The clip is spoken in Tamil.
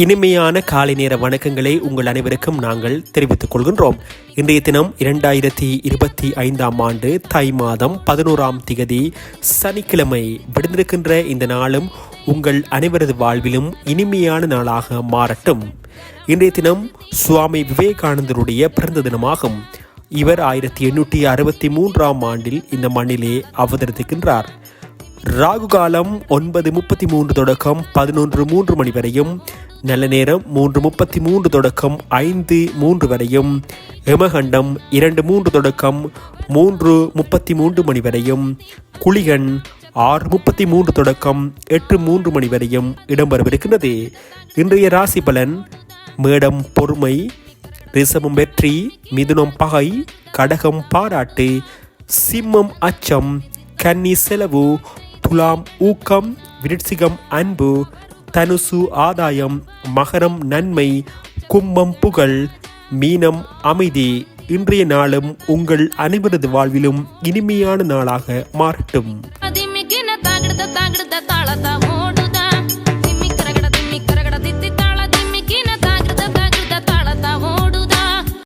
இனிமையான காலை நேர வணக்கங்களை உங்கள் அனைவருக்கும் நாங்கள் தெரிவித்துக் கொள்கின்றோம். இன்றைய தினம் 2025 ஆண்டு தை மாதம் 11ஆம் திகதி சனிக்கிழமை விடுந்திருக்கின்ற இந்த நாளும் உங்கள் அனைவரது வாழ்விலும் இனிமையான நாளாக மாறட்டும். இன்றைய தினம் சுவாமி விவேகானந்தருடைய பிறந்த தினமாகும். இவர் 1863ஆம் ஆண்டில் இந்த மண்ணிலே அவதரித்திருக்கின்றார். ராகு காலம் 9:33 தொடக்கம் 11:03 மணி வரையும், நல்ல நேரம் 3:33 தொடக்கம் 5:03 வரையும், யமகண்டம் 2:03 தொடக்கம் 3:33 மணி வரையும், குளிகன் 6:33 தொடக்கம் 8:03 மணி வரையும் இடம்பெறவிருக்கின்றது. இன்றைய ராசி பலன்: மேடம் பொறுமை, ரிஷபம் வெற்றி, மிதுனம் பகை, கடகம் பாராட்டு, சிம்மம் அச்சம், கன்னி செலவு, துலாம் ஊக்கம், விருட்சிகம் அன்பு, தனுசு ஆதாயம், மகரம் நன்மை, கும்பம் புகழ், மீனம் அமைதி. இன்றைய நாளும் உங்கள் அனைவரது வாழ்விலும் இனிமையான நாளாக மாறட்டும்.